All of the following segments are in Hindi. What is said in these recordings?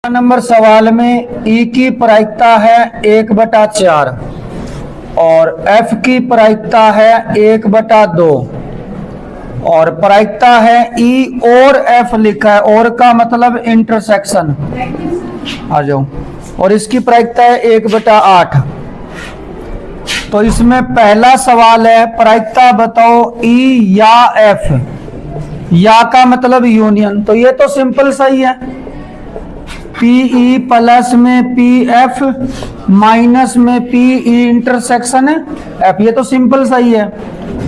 नंबर सवाल में ई की प्रायिकता है 1/4 और एफ की प्रायिकता है 1/2 और प्रायिकता है ई और एफ लिखा है, और का मतलब इंटरसेक्शन आ जाओ, और इसकी प्रायिकता है 1/8। तो इसमें पहला सवाल है प्रायिकता बताओ ई या एफ, या का मतलब यूनियन, तो ये तो सिंपल सही है, पीई प्लस में पी एफ माइनस में पीई इंटरसेक्शन है एफ, ये तो सिंपल सही है।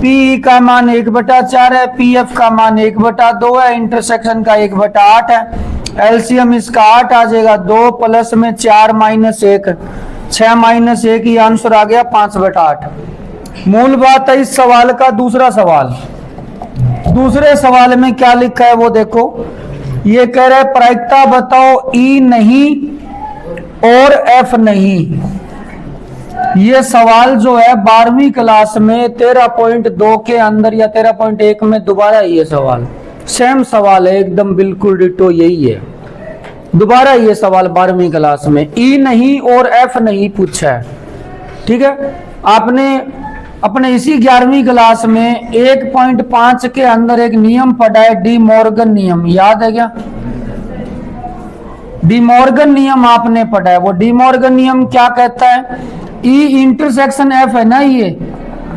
पीई का मान 1/4 है, पी एफ का मान 1/2 है, इंटरसेक्शन का 1/8 है। एलसीएम इसका 8 आ जाएगा, 2 प्लस में 4 माइनस 1, 6 माइनस 1, ये आंसर आ गया 5/8। मूल बात है इस सवाल का। दूसरा सवाल, दूसरे सवाल में क्या लिखा है वो देखो, ये कह रहा है प्रायिकता बताओ ई नहीं और एफ नहीं। ये सवाल जो है 12वीं क्लास में 13.2 के अंदर या 13.1 में दोबारा ये सवाल, सेम सवाल है एकदम बिल्कुल डिटो यही है, दोबारा ये सवाल 12वीं क्लास में ई नहीं और एफ नहीं पूछा है। ठीक है, आपने अपने इसी 11वीं क्लास में 1.5 के अंदर एक नियम पढ़ा है, डी मॉर्गन नियम, याद है क्या? डी मॉर्गन नियम आपने पढ़ा है। वो डी मॉर्गन नियम क्या कहता है, ई इंटरसेक्शन एफ है ना, ये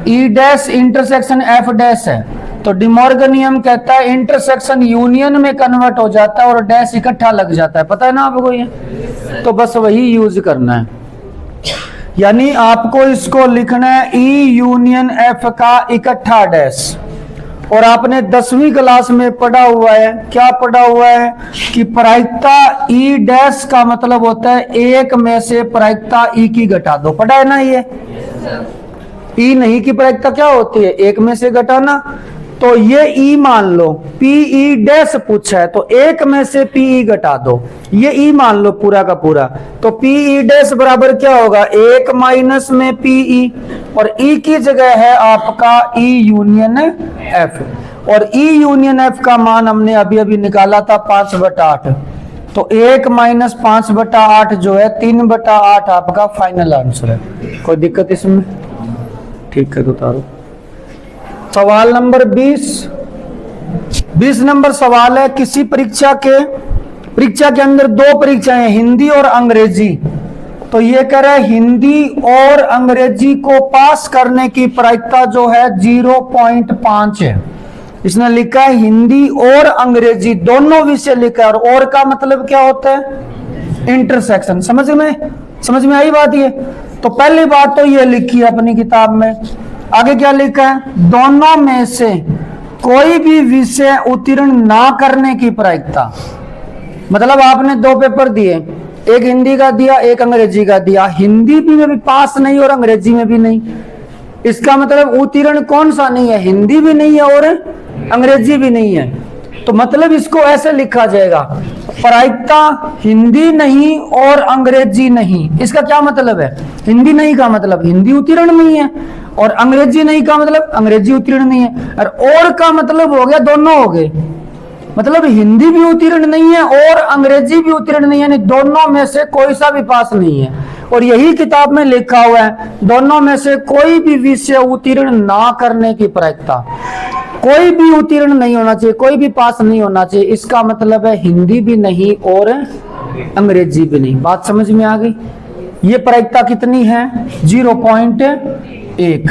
ई डैश इंटरसेक्शन एफ डैश है, तो डी मॉर्गन नियम कहता है इंटरसेक्शन यूनियन में कन्वर्ट हो जाता है और डैश इकट्ठा लग जाता है, पता है ना आपको ये? तो बस वही यूज करना है, यानी आपको इसको लिखना है ई यूनियन एफ का इकट्ठा डैश। और आपने 10वीं क्लास में पढ़ा हुआ है, क्या पढ़ा हुआ है कि प्रायिकता ई डैश का मतलब होता है एक में से प्रायिकता ई की घटा दो, पढ़ा है ना ये? ई नहीं की प्रायिकता क्या होती है, एक में से घटाना। तो ये ई मान लो, पीई डैश पूछा है तो एक में से पीई घटा दो, ये ई मान लो पूरा का पूरा, तो पीई डैश बराबर क्या होगा, 1 माइनस में पीई, और ई की जगह है आपका ई यूनियन एफ, और ई यूनियन एफ का मान हमने अभी अभी निकाला था 5/8, तो 1 माइनस 5/8 जो है 3/8 आपका फाइनल आंसर है। कोई दिक्कत इसमें? ठीक है, तो उतारो। सवाल नंबर 20 नंबर सवाल है, किसी परीक्षा के अंदर 2 परीक्षाएं हैं, हिंदी और अंग्रेजी। तो ये कह रहा है हिंदी और अंग्रेजी को पास करने की प्रायिकता जो है 0.5 है। इसने लिखा है हिंदी और अंग्रेजी दोनों विषय लिखा है, और का मतलब क्या होता है, इंटरसेक्शन। समझ में आई बात ये? तो पहली बात तो ये लिखी है अपनी किताब में। आगे क्या लिखा है, दोनों में से कोई भी विषय उत्तीर्ण ना करने की प्रायिकता। मतलब आपने 2 पेपर दिए, एक हिंदी का दिया, एक अंग्रेजी का दिया, हिंदी में भी पास नहीं और अंग्रेजी में भी नहीं, इसका मतलब उत्तीर्ण कौन सा नहीं है, हिंदी भी नहीं है और अंग्रेजी भी नहीं है। तो मतलब इसको ऐसे लिखा जाएगा, प्रायिकता हिंदी नहीं और अंग्रेजी नहीं। इसका क्या मतलब है, हिंदी नहीं का मतलब हिंदी उत्तीर्ण नहीं है, और अंग्रेजी नहीं का मतलब अंग्रेजी उत्तीर्ण नहीं है, और का मतलब हो गया दोनों हो गए, मतलब हिंदी भी उत्तीर्ण नहीं है और अंग्रेजी भी उत्तीर्ण नहीं है, यानी दोनों में से कोई सा भी पास नहीं है। और यही किताब में लिखा हुआ है, दोनों में से कोई भी विषय उत्तीर्ण ना करने की प्रायिकता। कोई भी उत्तीर्ण नहीं होना चाहिए, कोई भी पास नहीं होना चाहिए, इसका मतलब है हिंदी भी नहीं और अंग्रेजी भी नहीं। बात समझ में आ गई? ये प्रायिकता कितनी है, 0.1।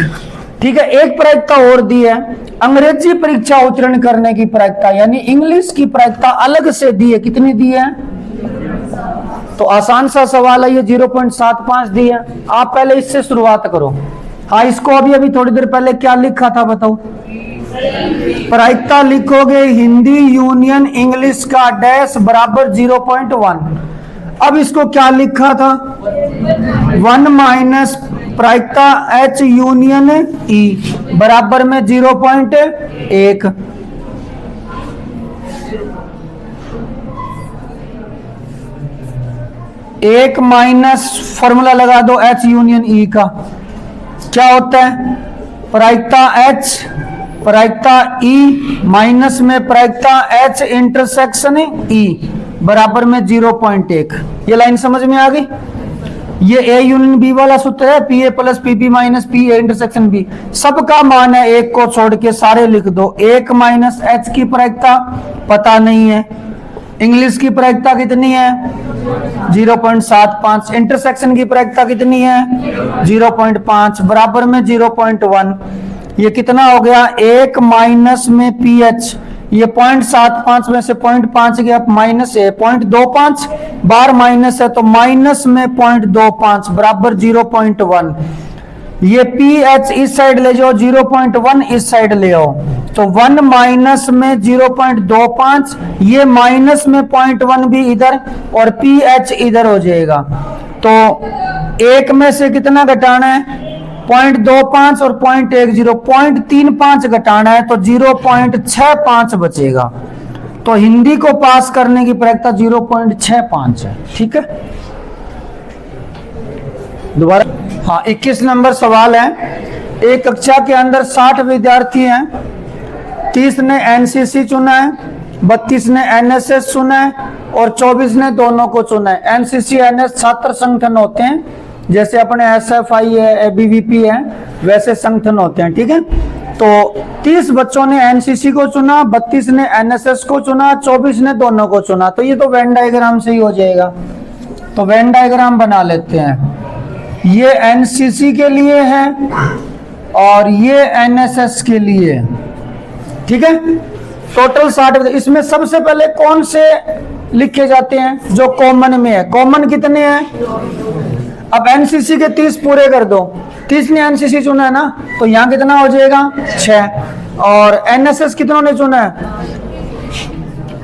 ठीक है, एक प्रायिकता और दी है, अंग्रेजी परीक्षा उत्तीर्ण करने की प्रायिकता, यानी इंग्लिश की प्रायिकता अलग से दी है। कितनी दी है? तो आसान सा सवाल है ये, 0.75 दी है। आप पहले इससे शुरुआत करो। हाँ, इसको अभी थोड़ी देर पहले क्या लिखा था बताओ, प्रायिकता लिखोगे हिंदी यूनियन इंग्लिश का डैश बराबर 0.1। अब इसको क्या लिखा था, 1 माइनस प्रायिकता एच यूनियन ई बराबर में 0.1। एक माइनस फॉर्मूला लगा दो एच यूनियन ई का, क्या होता है, प्रायिकता एच प्रायिकता ई माइनस में प्रायिकता एच इंटरसेक्शन ई बराबर में 0.1। ये लाइन समझ में आ गई। ये ए यूनियन बी वाला सूत्र है, P A plus P B minus P A intersection B. सबका मान है एक को छोड़ के सारे लिख दो। 1 माइनस एच की प्रायिकता पता नहीं है। इंग्लिश की प्रायिकता कितनी है 0.75। इंटरसेक्शन की प्रायिकता कितनी है 0.5 बराबर में 0.1। ये कितना हो गया 1 माइनस में पी एच, ये 0.75 में से 0.5 गया माइनस है 0.25, बार माइनस है तो माइनस में 0.25 बराबर 0.1। ये पी एच इस साइड ले जाओ, 0.1 इस साइड ले आओ, तो 1 माइनस में 0.25, ये माइनस में 0.1 भी इधर और पी एच इधर हो जाएगा। तो एक में से कितना घटाना है 0.25 और 0.10, 0.35 घटाना है तो 0.65 बचेगा। तो हिंदी को पास करने की प्रायिकता 0.65 है। ठीक है, दोबारा। हाँ, 21 नंबर सवाल है। एक कक्षा के अंदर 60 विद्यार्थी हैं, 30 ने एनसीसी चुना है, 32 ने एनएसएस चुना है और 24 ने दोनों को चुना है। एनसीसी एनएस छात्र संगठन होते हैं, जैसे अपने एसएफआई है, एबीवीपी है, वैसे संगठन होते हैं। ठीक है, तो 30 बच्चों ने एनसीसी को चुना, 32 ने एनएसएस को चुना, 24 ने दोनों को चुना। तो ये तो वेन डायग्राम से ही हो जाएगा। तो वेन डायग्राम बना लेते हैं। ये एनसीसी के लिए है और ये एनएसएस के लिए। ठीक है, टोटल 60। इसमें सबसे पहले कौन से लिखे जाते हैं जो कॉमन में है। कॉमन कितने हैं, अब एनसीसी के 30 पूरे कर दो। 30 ने एनसीसी चुना है ना, तो यहां कितना हो जाएगा 6। और एनएसएस कितनों ने चुना है,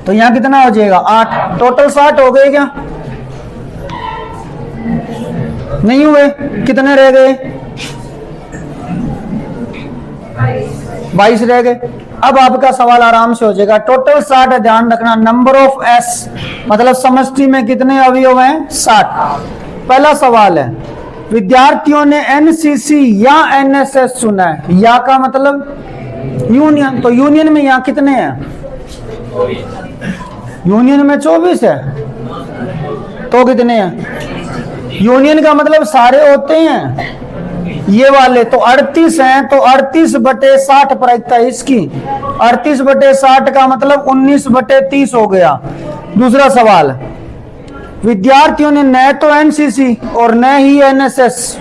तो यहां कितना हो जाएगा 8। टोटल 60 हो गए क्या, नहीं हुए, कितने रह गए 22 रह गए। अब आपका सवाल आराम से हो जाएगा। टोटल 60 है, ध्यान रखना। नंबर ऑफ एस मतलब समष्टि में कितने अवयव हैं 60। पहला सवाल है, विद्यार्थियों ने एनसीसी या एनएसएस चुना है। या का मतलब यूनियन, तो यूनियन में यहाँ कितने हैं, यूनियन में 24 है, तो कितने हैं, यूनियन का मतलब सारे होते हैं ये वाले, तो 38 हैं। तो 38/60 प्रायिकता इसकी, 38/60 का मतलब 19/30 हो गया। दूसरा सवाल, विद्यार्थियों ने न तो एनसीसी और न ही एनएसएस,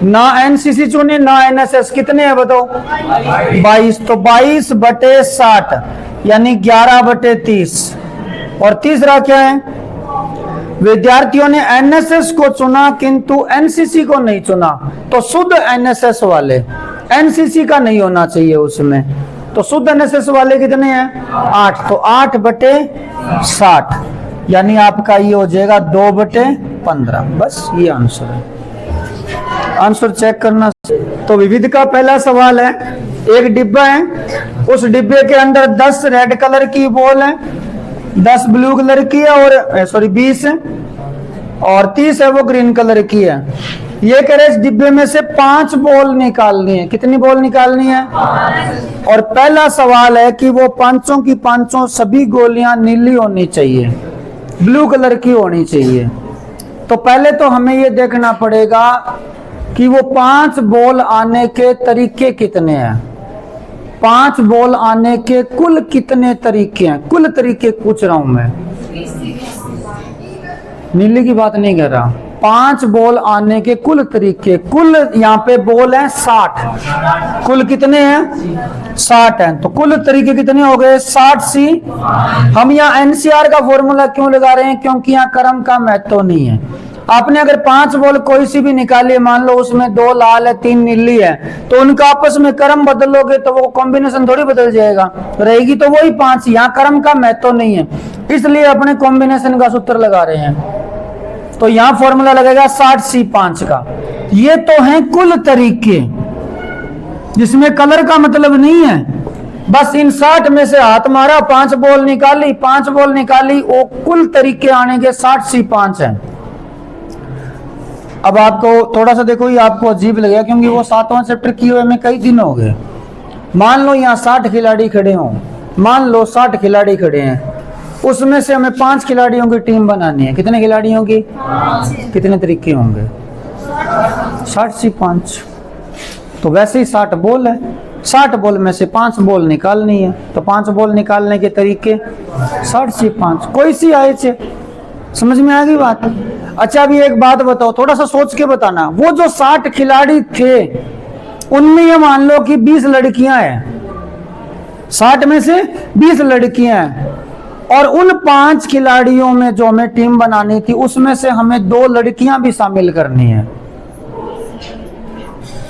ना एनसीसी चुने ना एनएसएस, कितने हैं बताओ 22। तो 22/60 यानी 11/30। और तीसरा क्या है, विद्यार्थियों ने एनएसएस को चुना किंतु एनसीसी को नहीं चुना, तो शुद्ध एनएसएस वाले, एनसीसी का नहीं होना चाहिए उसमें, तो शुद्ध एनएसएस वाले कितने हैं 8। तो 8/60 यानी आपका ये हो जाएगा 2/15। बस ये आंसर है। आंसर चेक करना। तो विविध का पहला सवाल है, एक डिब्बा है, उस डिब्बे के अंदर 10 रेड कलर की बॉल है, 10 ब्लू कलर की है और 20 है और 30 है वो ग्रीन कलर की है। ये कह रहे इस डिब्बे में से 5 बॉल निकालनी है। कितनी बॉल निकालनी है, और पहला सवाल है कि वो पांचों की पांचों सभी गोलियां नीली होनी चाहिए, ब्लू कलर की होनी चाहिए। तो पहले तो हमें ये देखना पड़ेगा कि वो 5 बॉल आने के तरीके कितने हैं। 5 बॉल आने के कुल कितने तरीके हैं, कुल तरीके पूछ रहा हूं मैं, नीली की बात नहीं कर रहा। 5 बॉल आने के कुल तरीके, कुल यहाँ पे बॉल है 60, कुल कितने हैं 60 हैं, तो कुल तरीके कितने हो गए 60C। हम यहाँ एनसीआर का फॉर्मूला क्यों लगा रहे हैं, क्योंकि यहाँ क्रम का महत्व नहीं है। आपने अगर 5 बॉल कोई सी भी निकाली, मान लो उसमें 2 लाल है 3 नीली है, तो उनका आपस में क्रम बदलोगे तो वो कॉम्बिनेशन थोड़ी बदल जाएगा, रहेगी तो वही 5। यहाँ क्रम का महत्व नहीं है, इसलिए अपने कॉम्बिनेशन का सूत्र लगा रहे हैं। तो यहाँ फॉर्मूला लगेगा 60C5 का। ये तो है कुल तरीके जिसमें कलर का मतलब नहीं है, बस इन 60 में से हाथ मारा, 5 बॉल निकाली, 5 बॉल निकाली, वो कुल तरीके आने के 60C5 है। अब आपको थोड़ा सा देखो, ये आपको अजीब लगेगा क्योंकि वो 7वां चैप्टर किए हुए में कई दिन हो गए। मान लो यहाँ 60 खिलाड़ी खड़े हों, मान लो 60 खिलाड़ी खड़े हैं, उसमें से हमें 5 खिलाड़ियों की टीम बनानी है। कितने खिलाड़ियों की? कितने तरीके होंगे? 60 से 5। तो वैसे ही 60 बॉल है, 60 बॉल में से 5 बॉल निकालनी है। तो 5 बॉल निकालने के तरीके 60 से 5, कोई सी आए थे। समझ में आ गई बात? अच्छा अभी एक बात बताओ, थोड़ा सा सोच के बताना। वो जो 60 खिलाड़ी थे उनमें ये मान लो कि 20 लड़कियां हैं, 60 में से 20 लड़कियां हैं, और उन 5 खिलाड़ियों में जो हमें टीम बनानी थी उसमें से हमें 2 लड़कियां भी शामिल करनी है।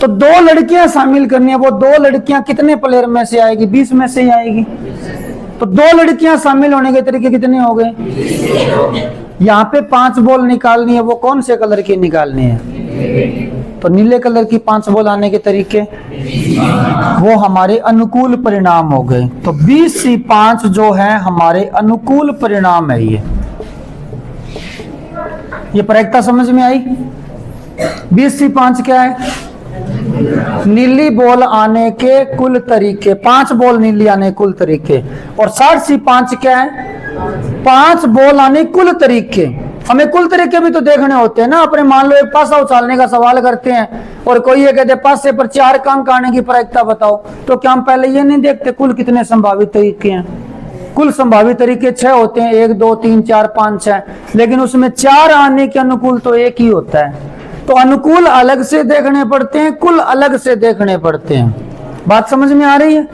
तो 2 लड़कियां शामिल करनी है। वो 2 लड़कियां कितने प्लेयर में से आएगी? 20 में से ही आएगी। तो 2 लड़कियां शामिल होने के तरीके कितने हो गए? यहाँ पे 5 बॉल निकालनी है, वो कौन से कलर की निकालनी है? तो नीले कलर की 5 बॉल आने के तरीके वो हमारे अनुकूल परिणाम हो गए। तो 20 से 5 जो है हमारे अनुकूल परिणाम है। ये प्रायिकता समझ में आई? 20 से 5 क्या है? नीली बॉल आने के कुल तरीके, 5 बॉल नीली आने के कुल तरीके। और 60 से 5 क्या है? 5 बॉल आने कुल तरीके। हमें कुल तरीके भी तो देखने होते हैं ना। अपने मान लो एक पासा उछालने का सवाल करते हैं और कोई ये कहते पासे पर 4 अंक आने की प्रायिकता बताओ, तो क्या हम पहले ये नहीं देखते कुल कितने संभावित तरीके हैं? कुल संभावित तरीके 6 होते हैं, 1 2 3 4 5 6, लेकिन उसमें 4 आने के अनुकूल तो एक ही होता है। तो अनुकूल अलग से देखने पड़ते हैं, कुल अलग से देखने पड़ते हैं। बात समझ में आ रही है?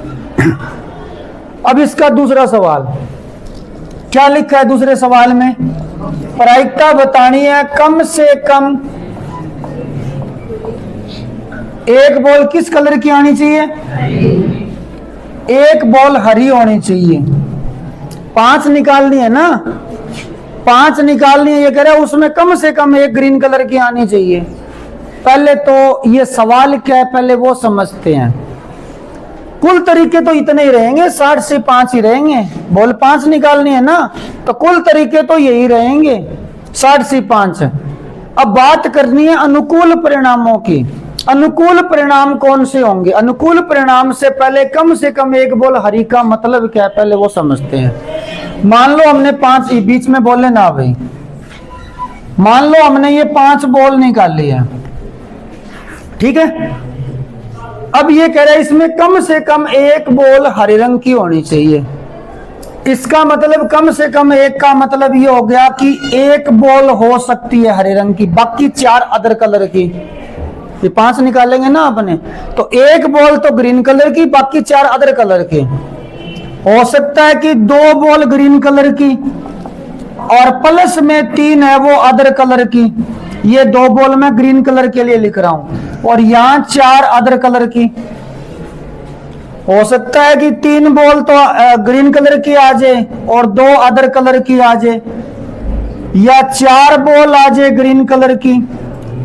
अब इसका दूसरा सवाल क्या लिखा है? दूसरे सवाल में प्रायिकता बतानी है कम से कम एक बॉल किस कलर की आनी चाहिए? एक बॉल हरी होनी चाहिए। 5 निकालनी है ना, 5 निकालनी है। ये कह रहा है उसमें कम से कम एक ग्रीन कलर की आनी चाहिए। पहले तो ये सवाल क्या है पहले वो समझते हैं। कुल तरीके तो इतने ही रहेंगे, 60 से 5 ही रहेंगे। बॉल 5 निकालनी है ना, तो कुल तरीके तो यही रहेंगे, 60 से 5। अब बात करनी है अनुकूल परिणामों की। अनुकूल परिणाम कौन से होंगे? अनुकूल परिणाम से पहले कम से कम एक बॉल हरी का मतलब क्या है पहले वो समझते हैं। मान लो हमने 5, बीच में बोले ना भाई, मान लो हमने ये 5 बॉल निकाली है, ठीक है। अब ये कह रहा है इसमें कम से कम एक बॉल हरे रंग की होनी चाहिए। इसका मतलब कम से कम एक का मतलब ये हो गया कि एक बॉल हो सकती है हरे रंग की, बाकी 4 अदर कलर की। ये 5 निकालेंगे ना अपने, तो एक बॉल तो ग्रीन कलर की, बाकी 4 अदर कलर की। हो सकता है कि 2 बॉल ग्रीन कलर की और प्लस में 3 है वो अदर कलर की। ये 2 बॉल मैं ग्रीन कलर के लिए लिख रहा हूं और यहाँ 4 अदर कलर की। हो सकता है कि 3 बॉल तो ग्रीन कलर की आ जाए और 2 अदर कलर की आ जाए, या 4 बॉल आ जाए ग्रीन कलर की,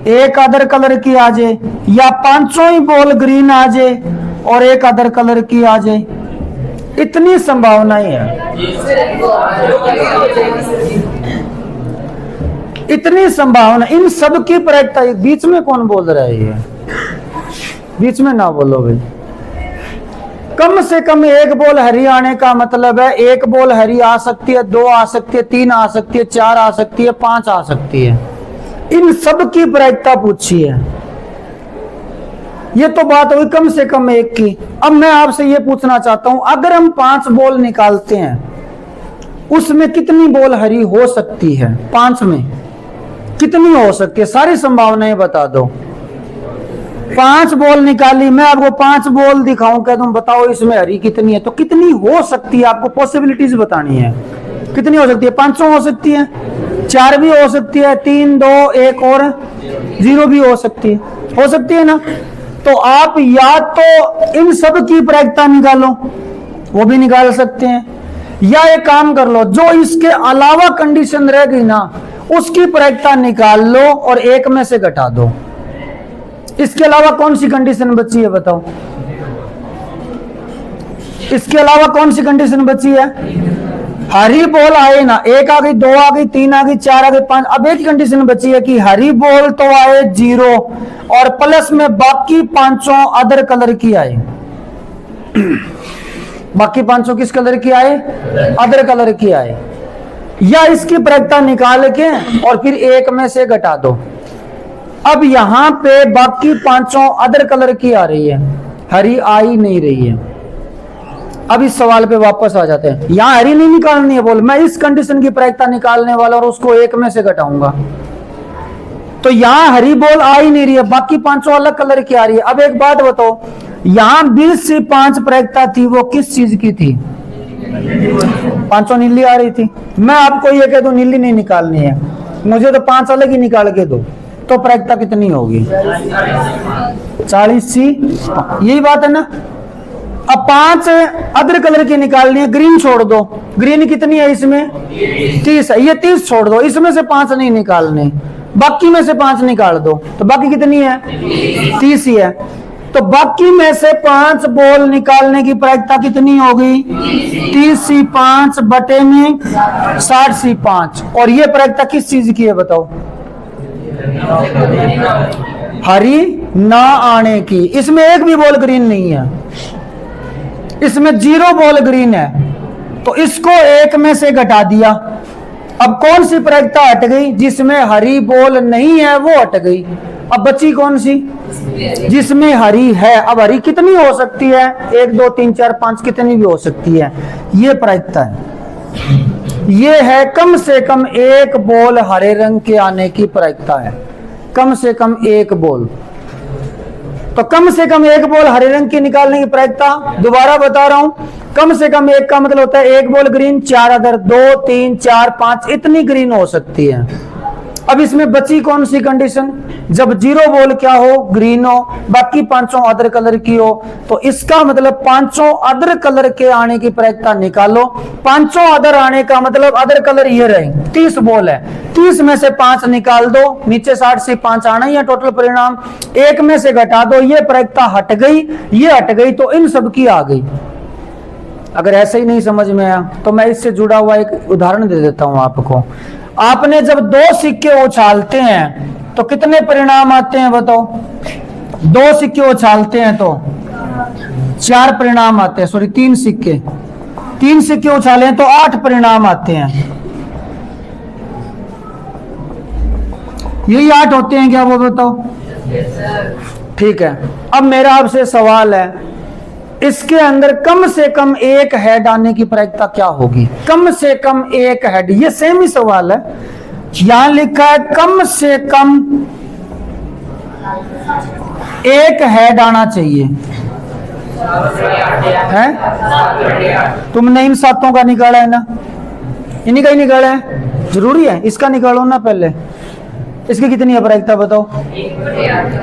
1 अदर कलर की आ जाए, या 5 ही बॉल ग्रीन आ जाए और 1 अदर कलर की आ जाए। इतनी संभावनाएं है, इतनी संभावना। इन सब की प्रायिकता। बीच में कौन बोल रहा है? ये बीच में ना बोलो भाई। कम से कम एक बॉल हरी आने का मतलब है एक बॉल हरी आ सकती है, 2 आ सकती है, 3 आ सकती है, 4 आ सकती है, 5 आ सकती है। इन सब की प्रायिकता पूछी है। ये तो बात हुई कम से कम एक की। अब मैं आपसे ये पूछना चाहता हूं, अगर हम 5 बॉल निकालते हैं उसमें कितनी बॉल हरी हो सकती है? 5 में कितनी हो सकती है? सारी संभावनाएं बता दो। 5 बॉल निकाली, मैं आपको 5 बॉल दिखाऊं क्या तुम बताओ इसमें हरी कितनी है? तो कितनी हो सकती है आपको पॉसिबिलिटीज बतानी है। कितनी हो सकती है? 5 हो सकती है, 4 भी हो सकती है, 3 2 1 और 0 भी हो सकती है ना। तो आप या तो इन सब की प्रायिकता निकालो, वो भी निकाल सकते हैं, या एक काम कर लो जो इसके अलावा कंडीशन रह गई ना उसकी प्रायिकता निकाल लो और 1 में से घटा दो। इसके अलावा कौन सी कंडीशन बची है बताओ? इसके अलावा कौन सी कंडीशन बची है? हरी बॉल आए ना, 1 आ गई, 2 आ गई, 3 आ गई, 4 आ गई, 5। अब एक कंडीशन बची है कि हरी बॉल तो आए 0 और प्लस में बाकी 5 अदर कलर की आए। बाकी 5 किस कलर की आए? अदर कलर की आए। या इसकी प्रायिकता निकाल के और फिर एक में से घटा दो। अब यहां पे बाकी पांचों अदर कलर की आ रही है, हरी आ ही नहीं रही है। अब इस सवाल पे वापस आ जाते हैं, यहां हरी नहीं निकालनी है बोल, मैं इस कंडीशन की प्रायिकता निकालने वाला और उसको एक में से घटाऊंगा। तो यहां हरी बॉल आ ही नहीं रही है, बाकी पांचों अलग कलर की आ रही है। अब एक बात बताओ, यहां 20 से 5 प्रायिकता थी, वो किस चीज की थी? पांचों नीली आ रही थी। मैं आपको ये कह दूं नीली नहीं निकालनी है, मुझे तो 5 अलग ही निकाल के दो, तो प्रायिकता कितनी होगी? 40 सी, यही बात है ना। अब 5 अदर कलर की निकालनी है, ग्रीन छोड़ दो, ग्रीन कितनी है इसमें? 30 है, ये 30 छोड़ दो, इसमें से 5 नहीं निकालने, बाकी में से 5 निकाल दो, तो बाकी कितनी है? 30 ही है। तो बाकी में से 5 बॉल निकालने की प्रायिकता कितनी होगी? 30 सी 5 बटे में 60 सी 5। और ये प्रायिकता किस चीज की है बताओ? हरी ना आने की। इसमें एक भी बॉल ग्रीन नहीं है, इसमें 0 बॉल ग्रीन है, तो इसको एक में से घटा दिया। अब कौन सी प्रायिकता हट गई? जिसमें हरी बॉल नहीं है वो हट गई। अब बची कौन सी? जिसमें हरी है। अब हरी कितनी हो सकती है? 1 2 3 4 5, कितनी भी हो सकती है। ये प्रायिकता है, ये है कम से कम एक बॉल हरे रंग के आने की प्रायिकता है, कम से कम एक बॉल। तो कम से कम एक बॉल हरे रंग की निकालने की प्रायिकता, दोबारा बता रहा हूं, कम से कम एक का मतलब होता है एक बॉल ग्रीन, 4 अदर, 2 3 4 5, इतनी ग्रीन हो सकती है। अब इसमें बची कौन सी कंडीशन? जब 0 बॉल क्या हो? ग्रीन हो, बाकी पांचों अदर कलर की हो। तो इसका मतलब पांचों अदर कलर के आने की प्रायिकता निकालो। पांचों अदर आने का मतलब अदर कलर ये रहे, 30 बॉल है, 30 में से 5 निकाल दो, नीचे 60 से 5 आना ही है टोटल परिणाम, एक में से घटा दो, ये प्रायिकता हट गई, ये हट गई, तो इन सब की आ गई। अगर ऐसे ही नहीं समझ में आया तो मैं इससे जुड़ा हुआ एक उदाहरण दे देता हूं आपको। आपने जब 2 सिक्के उछालते हैं तो कितने परिणाम आते हैं बताओ? 2 सिक्के उछालते हैं तो 4 परिणाम आते हैं। सॉरी, 3 सिक्के उछाले तो 8 परिणाम आते हैं। यही 8 होते हैं क्या वो बताओ? ठीक है। अब मेरा आपसे सवाल है, इसके अंदर कम से कम एक हेड आने की प्रायिकता क्या होगी? कम से कम एक हेड, ये सेम ही सवाल है, यहां लिखा है कम से कम एक हेड आना चाहिए है। तुमने इन 7 का निकाला है ना? इन्हीं का ही निकाला है, जरूरी है इसका निकालो ना पहले। इसकी कितनी है प्रायिकता बताओ?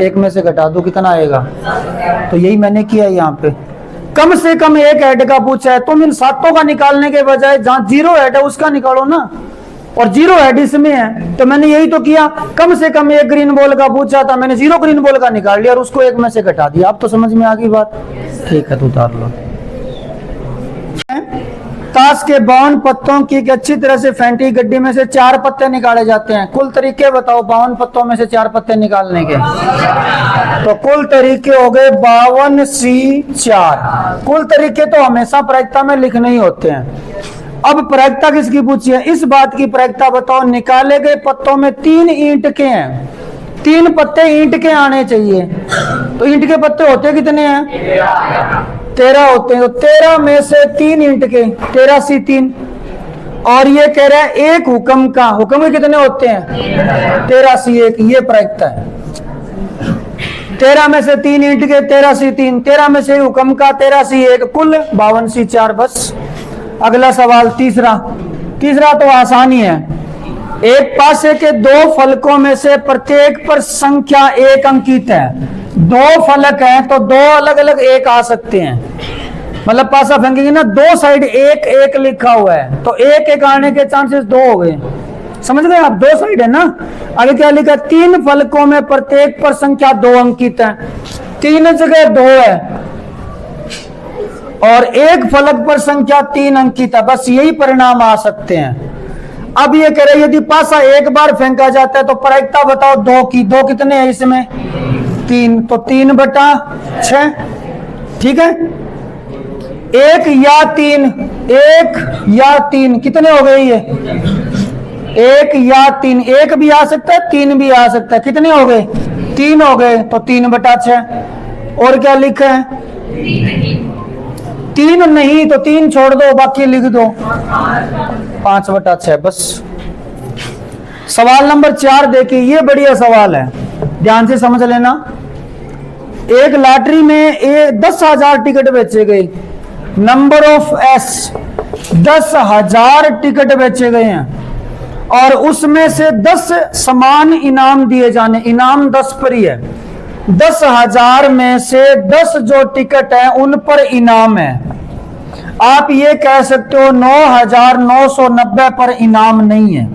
1 में से घटा दो, कितना आएगा? तो यही मैंने किया है यहाँ पे, कम से कम एक हेड का पूछा है, तुम इन 7 का निकालने के बजाय जहां 0 हेड है उसका निकालो ना, और 0 हेड इसमें है, तो मैंने यही तो किया। कम से कम एक ग्रीन बॉल का पूछा था, मैंने 0 ग्रीन बॉल का निकाल लिया और उसको 1 में से घटा दिया। अब तो समझ में आ गई बात? ठीक है, तो उतार लो। ताश के 52 पत्तों की अच्छी तरह से फेंटी गड्डी में से 4 पत्ते निकाले जाते हैं। कुल तरीके बताओ 52 पत्तों में से 4 पत्ते निकालने के। तो कुल तरीके हो गए 52 सी 4। कुल तरीके तो हमेशा प्रायिकता में लिखने ही होते हैं। अब प्रायिकता किसकी पूछी है? इस बात की प्रायिकता बताओ, निकाले गए पत्तों में 3 ईंट के हैं, 3 पत्ते ईंट के आने चाहिए। तो ईंट के पत्ते होते कितने हैं? 13 होते हैं। तो 13 में से 3 ईंट के, 13 सी 3। और ये कह रहा है एक हुक्म का, हुक्म के कितने होते हैं? 13 सी 1। ये प्रायिकता है। 13 में से 3 ईंट के, 13 सी 3, 13 में से हुक्म का, 13 सी 1, कुल 52 सी 4। बस अगला सवाल तीसरा तो आसानी है। एक पासे के 2 फलकों में से प्रत्येक पर संख्या 1 अंकित है। 2 फलक हैं तो 2 अलग अलग 1 आ सकते हैं, मतलब पासा फेंकेंगे ना, 2 साइड 1 1 लिखा हुआ है, तो 1 1 आने के चांसेस 2 हो गए। समझ गए आप? 2 साइड है ना। आगे क्या लिखा? 3 फलकों में प्रत्येक पर संख्या 2 अंकित है। 3 जगह 2 है और 1 फलक पर संख्या 3 अंकित है। बस यही परिणाम आ सकते हैं। अब ये कह रहे यदि पासा एक बार फेंका जाता है तो प्रायिकता बताओ 2 की। 2 कितने हैं इसमें? 3। तो 3/6। ठीक है, 1 या 3, 1 या 3 कितने हो गए? ये एक या तीन, एक भी आ सकता है, तीन भी आ सकता है। कितने हो गए? तीन हो गए, तो 3/6। और क्या लिखा है? तीन नहीं तो 3 छोड़ दो, बाकी लिख दो 5/6 बस। सवाल नंबर 4 देखिए, ये बढ़िया सवाल है, ध्यान से समझ लेना। एक लॉटरी में 10,000 टिकट बेचे गए। नंबर ऑफ एस, 10,000 टिकट बेचे गए हैं और उसमें से 10 समान इनाम दिए जाने। इनाम 10 पर ही है। 10,000 में से 10 जो टिकट है उन पर इनाम है। आप ये कह सकते हो 9,990 पर इनाम नहीं है।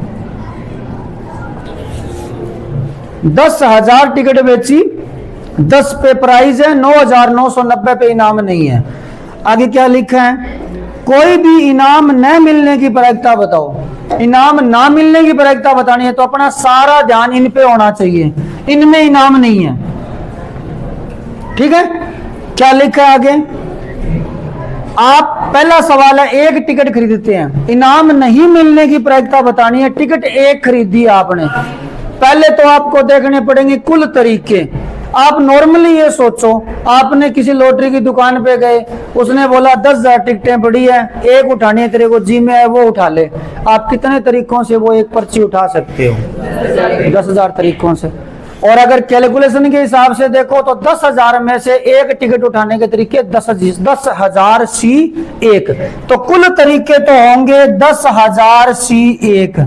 10,000 टिकट बेची, 10 पे प्राइज है, 9,990 पे इनाम नहीं है। आगे क्या लिखा है? कोई भी इनाम न मिलने की प्रायिकता बताओ। इनाम ना मिलने की प्रायिकता बतानी है तो अपना सारा ध्यान इन पे होना चाहिए, इनमें इनाम नहीं है। ठीक है, क्या लिखा है आगे? आप, पहला सवाल है, एक टिकट खरीदते हैं, इनाम नहीं मिलने की प्रायिकता बतानी है। टिकट एक खरीदी आपने, पहले तो आपको देखने पड़ेंगे कुल तरीके। आप नॉर्मली ये सोचो, आपने किसी लॉटरी की दुकान पे गए, उसने बोला 10,000 टिकटें पड़ी है, एक उठानी है, तेरे को जी में है वो उठा ले। आप कितने तरीकों से वो एक पर्ची उठा सकते हो? 10,000 तरीकों से। और अगर कैलकुलेशन के हिसाब से देखो तो 10,000 में से एक टिकट उठाने के तरीके 10,000 C 1, तो कुल तरीके तो होंगे 10,000 C 1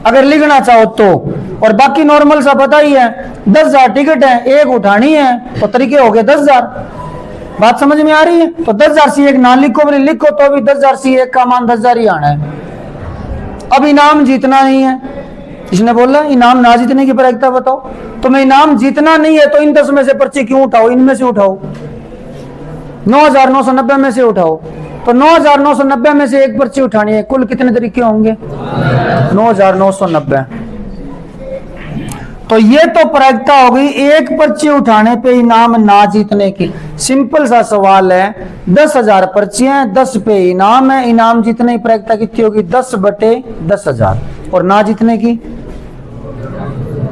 अगर लिखना चाहो तो। और बाकी नॉर्मल सा पता ही है, 10,000 टिकट है, एक उठानी है, तो तरीके हो गए 10,000। बात समझ में आ रही है? तो 10,000 C 1 ना लिखो, बोले लिखो तो भी 10,000 C 1 का मान 10,000 ही आना है। अब इनाम जीतना नहीं है, इसने बोला इनाम ना जीतने की प्रायिकता बताओ। तो मैं इनाम जीतना नहीं है तो इन 10 में से पर्ची क्यों उठाओ? इनमें से उठाओ, 9,990 में से उठाओ। तो 9,990 में से एक पर्ची उठानी है, कुल कितने तरीके होंगे? 9,990। तो ये तो प्रायिकता हो गई एक पर्ची उठाने पे इनाम ना जीतने की। सिंपल सा सवाल है, 10,000 पर्चियां, 10 पे इनाम है, इनाम जीतने की प्रायिकता कितनी होगी? 10/10,000। और ना जीतने की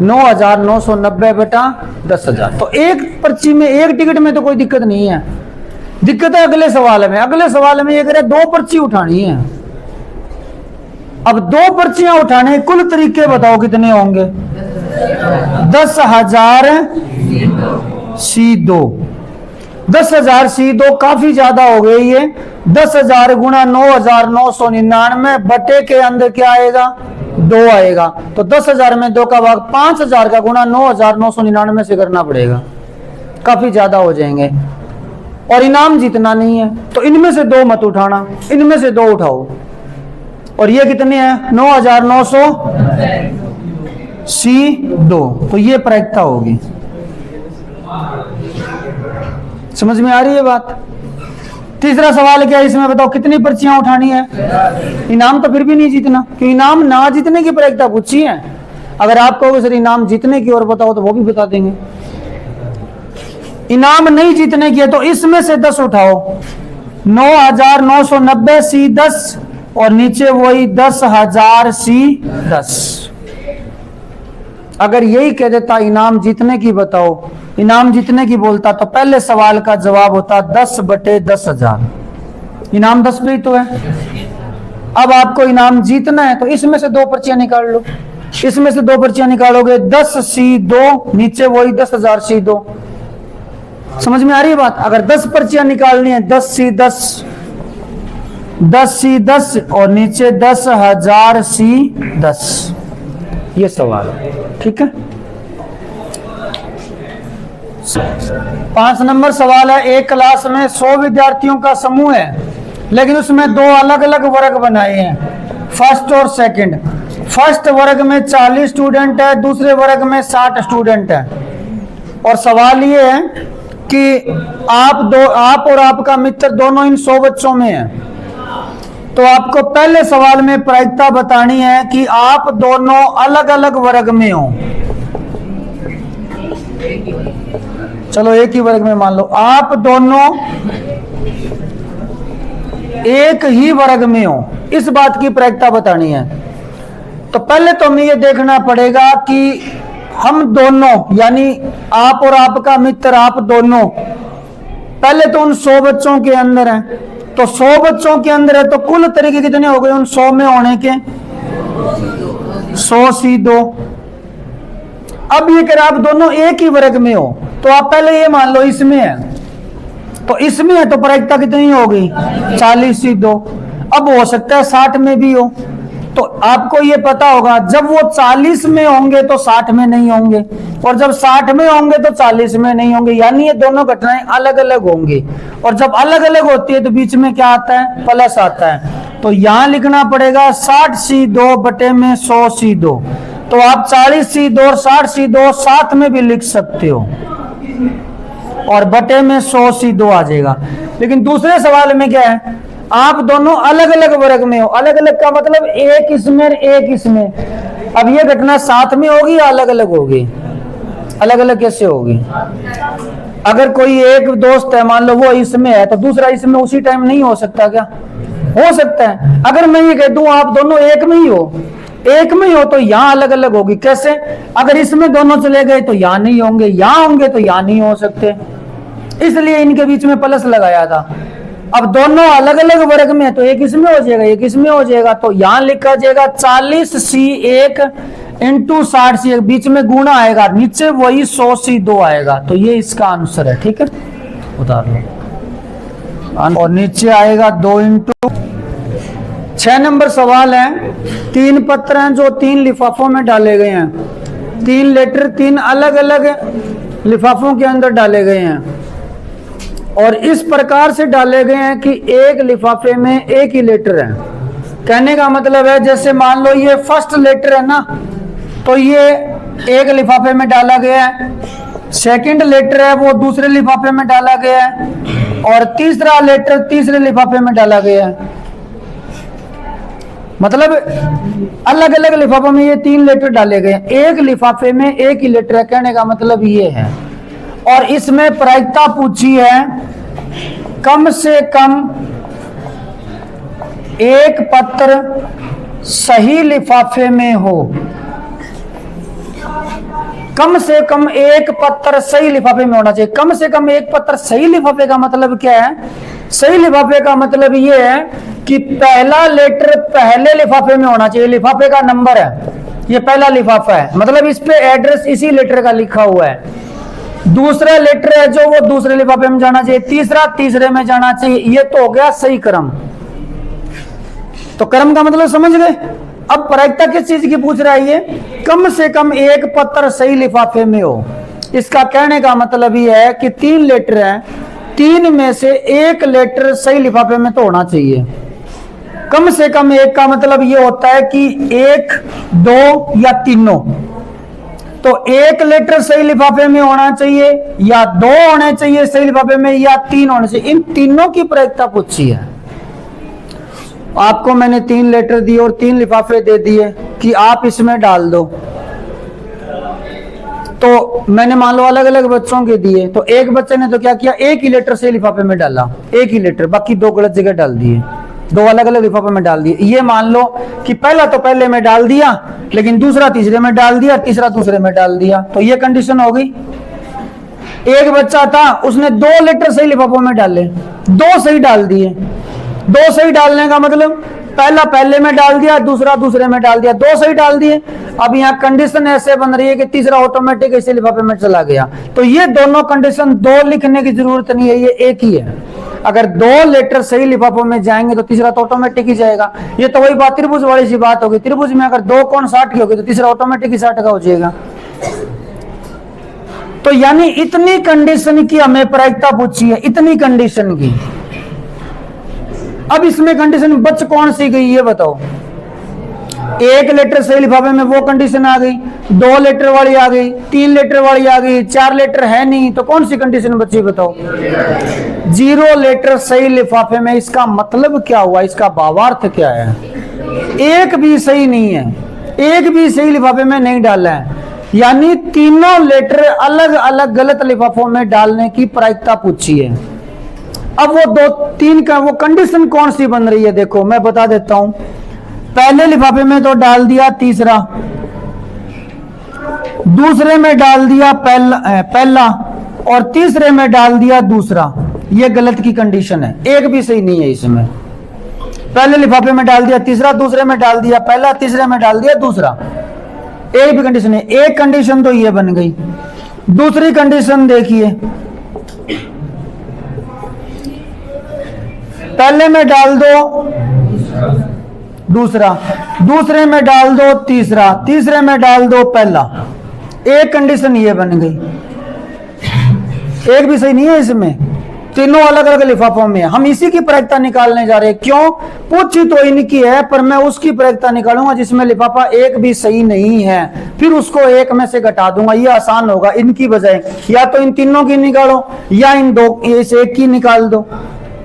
9,990 बटा 10,000। तो एक पर्ची में, एक टिकट में तो कोई दिक्कत नहीं है। दिक्कत है अगले सवाल में। अगले सवाल में ये कह रहे 2 पर्ची उठानी है। अब 2 पर्चियां उठाने, कुल तरीके बताओ कितने होंगे? 10,000 C 2। 10,000 C 2 काफी ज्यादा हो गई ये। 10,000 गुणा 9,999 बटे के अंदर क्या आएगा? 2 आएगा। तो 10,000 में 2 का भाग 5,000 का गुणा 9,999 से करना पड़ेगा, काफी ज्यादा हो जाएंगे। और इनाम जीतना नहीं है तो इनमें से 2 मत उठाना, इनमें से 2 उठाओ। और ये कितने हैं? 9,900 C 2। तो ये प्रायिकता होगी। समझ में आ रही है बात? तीसरा सवाल क्या है इसमें बताओ, कितनी पर्चियां उठानी है? इनाम तो फिर भी नहीं जीतना, क्योंकि इनाम ना जीतने की प्रायिकता पूछी है। अगर आप कहोगे सर इनाम जीतने की और बताओ तो वो भी बता देंगे। इनाम नहीं जीतने की है तो इसमें से 10 उठाओ, 9,990 C 10 और नीचे वही 10,000 C 10। अगर यही कह देता इनाम जीतने की बताओ, इनाम जीतने की बोलता, तो पहले सवाल का जवाब होता 10/10,000। इनाम 10 पे ही तो है। अब आपको इनाम जीतना है तो इसमें से 2 पर्चियां निकाल लो। इसमें से 2 पर्चियां निकालोगे, 10 C 2 नीचे वही 10,000 C 2। समझ में आ रही है बात? अगर 10 पर्चियां निकालनी है, 10 C 10, 10 C 10 और नीचे 10,000 C 10। ये सवाल है, ठीक है। 5 नंबर सवाल है, एक क्लास में 100 विद्यार्थियों का समूह है, लेकिन उसमें 2 अलग अलग वर्ग बनाए हैं, फर्स्ट और सेकंड। फर्स्ट वर्ग में 40 स्टूडेंट है, दूसरे वर्ग में 60 स्टूडेंट है। और सवाल ये है कि आप और आपका मित्र दोनों इन 100 बच्चों में है। तो आपको पहले सवाल में प्रायिकता बतानी है कि आप दोनों अलग अलग वर्ग में हो। चलो एक ही वर्ग में मान लो, आप दोनों एक ही वर्ग में हो, इस बात की प्रायिकता बतानी है। तो पहले तो हमें ये देखना पड़ेगा कि हम दोनों, यानी आप और आपका मित्र, आप दोनों पहले तो उन 100 बच्चों के अंदर हैं। तो 100 बच्चों के अंदर है तो कुल तरीके कितने हो गए उन 100 में होने के? 100C2। अब ये कर आप दोनों एक ही वर्ग में हो तो आप पहले ये मान लो इसमें है, तो इसमें है तो प्रायिकता कितनी होगी? 40C2। अब हो सकता है 60 में भी हो, तो आपको ये पता होगा जब वो 40 में होंगे तो 60 में नहीं होंगे, और जब 60 में होंगे तो 40 में नहीं होंगे, यानी ये दोनों घटनाएं अलग अलग होंगी। और जब अलग अलग होती है तो बीच में क्या आता है? प्लस आता है। तो यहां लिखना पड़ेगा 60C2 बटे में 100C2। तो आप 40C2 और 60C2 साथ में भी लिख सकते हो और बटे में 100C2 आ जाएगा। लेकिन दूसरे सवाल में क्या है? आप दोनों अलग अलग वर्ग में हो। अलग अलग का मतलब एक इसमें एक इसमें। अब ये घटना साथ में होगी या अलग अलग होगी? अलग अलग कैसे होगी? अगर कोई एक दोस्त है, मान लो वो इसमें है, तो दूसरा इसमें उसी टाइम नहीं हो सकता क्या? हो सकता है। अगर मैं ये कह दूं आप दोनों एक में ही हो, एक में ही हो, तो यहां अलग अलग होगी। कैसे? अगर इसमें दोनों चले गए तो यहां नहीं होंगे, यहां होंगे तो यहां नहीं हो सकते, इसलिए इनके बीच में प्लस लगाया था। अब दोनों अलग अलग वर्ग में है तो एक इसमें हो जाएगा, एक इसमें हो जाएगा। तो यहां लिखा जाएगा 40C1 इंटू 60C1, बीच में गुणा आएगा, नीचे वही 100C2 आएगा। तो ये इसका आंसर है। ठीक है, उतार लो। और नीचे आएगा 2 इंटू 6 नंबर सवाल है। 3 पत्र हैं जो 3 लिफाफों में डाले गए हैं। 3 लेटर 3 अलग अलग लिफाफों के अंदर डाले गए हैं और इस प्रकार से डाले गए हैं कि एक लिफाफे में एक ही लेटर है। कहने का मतलब है जैसे मान लो ये फर्स्ट लेटर है ना, तो ये एक लिफाफे में डाला गया है, सेकंड लेटर है वो दूसरे लिफाफे में डाला गया है, और तीसरा लेटर तीसरे लिफाफे में डाला गया है। मतलब अलग अलग लिफाफों में ये 3 लेटर डाले गए हैं, एक लिफाफे में एक ही लेटर है। कहने का मतलब ये है। और इसमें प्रायिकता पूछी है कम से कम एक पत्र सही लिफाफे में हो। कम से कम एक पत्र सही लिफाफे में होना चाहिए। कम से कम एक पत्र सही लिफाफे का मतलब क्या है? सही लिफाफे का मतलब ये है कि पहला लेटर पहले लिफाफे में होना चाहिए। लिफाफे का नंबर है, ये पहला लिफाफा है, मतलब इस पे एड्रेस इसी लेटर का लिखा हुआ है। दूसरा लेटर है जो वो दूसरे लिफाफे में जाना चाहिए, तीसरा तीसरे में जाना चाहिए। ये तो हो गया सही क्रम। तो क्रम का मतलब समझ गए। अब प्रायिकता किस चीज की पूछ रहा है? ये कम से कम एक पत्र सही लिफाफे में हो। इसका कहने का मतलब ये है कि 3 लेटर है, 3 में से एक लेटर सही लिफाफे में तो होना चाहिए। कम से कम एक का मतलब ये होता है कि 1, 2 या तीनों। तो एक लेटर सही लिफाफे में होना चाहिए, या 2 होने चाहिए सही लिफाफे में, या 3 होने चाहिए। इन तीनों की प्रायिकता पूछी है। आपको मैंने 3 लेटर दिए और 3 लिफाफे दे दिए कि आप इसमें डाल दो। तो मैंने मान लो अलग अलग बच्चों के दिए, तो एक बच्चे ने तो क्या किया? एक ही लेटर सही लिफाफे में डाला, एक ही लेटर, बाकी 2 गलत जगह डाल दिए, 2 अलग अलग लिफाफे में डाल दिए। ये मान लो कि पहला तो पहले में डाल दिया, लेकिन दूसरा तीसरे में डाल दिया, तीसरा दूसरे में डाल दिया। तो ये कंडीशन हो गई। एक बच्चा था, उसने 2 लेटर सही लिफाफों में डाले, 2 सही डाल दिए। 2 सही डालने का मतलब पहला पहले में डाल दिया, दूसरा दूसरे में डाल दिया, 2 सही डाल दिए। अब यहाँ कंडीशन ऐसे बन रही है कि तीसरा ऑटोमेटिक इसी लिफाफे में चला गया। तो ये दोनों कंडीशन 2 लिखने की जरूरत नहीं है, ये एक ही है। अगर 2 लेटर सही लिफाफों में जाएंगे तो तीसरा तो ऑटोमेटिक ही जाएगा। ये तो वही बात त्रिभुज वाली सी बात होगी। त्रिभुज में अगर 2 कोण 60 की होगी तो तीसरा ऑटोमेटिक ही 60 का हो जाएगा। तो यानी इतनी कंडीशन की हमें प्रायिकता पूछी है, इतनी कंडीशन की। अब इसमें कंडीशन बच कौन सी गई ये बताओ? एक लेटर सही लिफाफे में वो कंडीशन आ गई, 2 लेटर वाली आ गई, 3 लेटर वाली आ गई, 4 लेटर है नहीं, तो कौन सी कंडीशन बची बताओ? 0 लेटर सही लिफाफे में। इसका मतलब क्या हुआ? इसका भावार्थ क्या है? एक भी सही नहीं है, एक भी सही लिफाफे में नहीं डाला है, यानी तीनों लेटर अलग अलग गलत लिफाफों में डालने की प्रायिकता पूछी है। अब वो 2, 3 का वो कंडीशन कौन सी बन रही है देखो मैं बता देता हूं। पहले लिफाफे में तो डाल दिया तीसरा, दूसरे में डाल दिया पहला और तीसरे में डाल दिया दूसरा। ये गलत की कंडीशन है, एक भी सही नहीं है इसमें। पहले लिफाफे में डाल दिया तीसरा, दूसरे में डाल दिया पहला, तीसरे में डाल दिया दूसरा, एक भी कंडीशन है। एक कंडीशन तो ये बन गई। दूसरी कंडीशन देखिए, पहले में डाल दो दूसरा, दूसरे में डाल दो तीसरा, तीसरे में डाल दो पहला, एक कंडीशन ये बन गई। एक भी सही नहीं है इसमें, तीनों अलग अलग लिफाफों में है। हम इसी की प्रायिकता निकालने जा रहे हैं। क्यों? पूछी तो इनकी है, पर मैं उसकी प्रायिकता निकालूंगा जिसमें लिफाफा एक भी सही नहीं है, फिर उसको एक में से घटा दूंगा। ये आसान होगा इनकी बजाय। या तो इन तीनों की निकालो या इन दो इस एक की निकाल दो।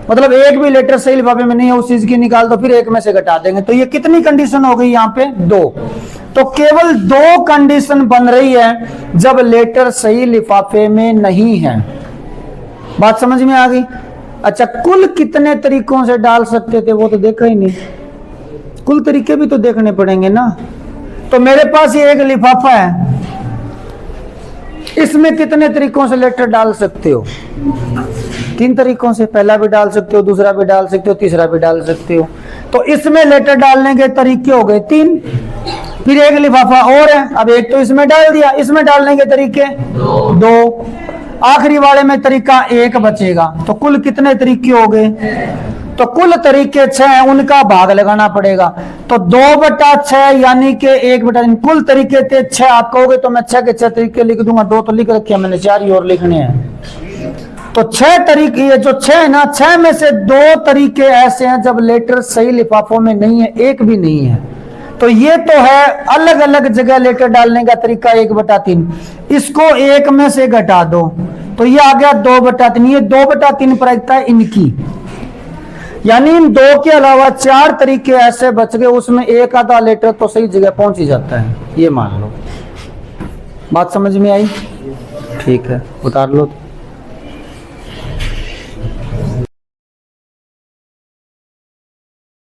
मतलब एक भी लेटर सही लिफाफे में नहीं है, उस चीज की निकाल दो, फिर एक में से घटा देंगे। तो ये कितनी कंडीशन हो गई यहाँ पे? 2। तो केवल 2 कंडीशन बन रही है जब लेटर सही लिफाफे में नहीं है। बात समझ में आ गई? अच्छा, कुल कितने तरीकों से डाल सकते थे वो तो देखा ही नहीं। कुल तरीके भी तो देखने पड़ेंगे ना। तो मेरे पास ये एक लिफाफा है, इसमें कितने तरीकों से लेटर डाल सकते हो? 3 तरीकों से। पहला भी डाल सकते हो, दूसरा भी डाल सकते हो, तीसरा भी डाल सकते हो। तो इसमें लेटर डालने के तरीके हो गए 3। फिर एक लिफाफा और है, अब एक तो इसमें डाल दिया, इसमें डालने के तरीके 2। आखिरी वाले में तरीका 1 बचेगा। तो कुल कितने तरीके हो गए? तो कुल तरीके 6 हैं, उनका भाग लगाना पड़ेगा। तो 2/6 यानी कि 1/3। कुल तरीके थे 6। आप कहोगे तो मैं 6 के 6 तरीके लिख दूंगा, 2 तो लिख रखे हैं मैंने, 4 ही और लिखने हैं। तो 6 तरीके, ये जो 6 है ना, 6 में से 2 तरीके ऐसे हैं जब लेटर सही लिफाफों में नहीं है, एक भी नहीं है। तो ये तो है अलग अलग जगह लेटर डालने का तरीका 1/3। इसको 1 में से घटा दो तो ये आ गया 2/3। ये 2/3 प्रायिकता है इनकी। यानी इन 2 के अलावा 4 तरीके ऐसे बच गए, उसमें एक आधा लेटर तो सही जगह पहुंच ही जाता है, ये मान लो। बात समझ में आई? ठीक है, उतार लो।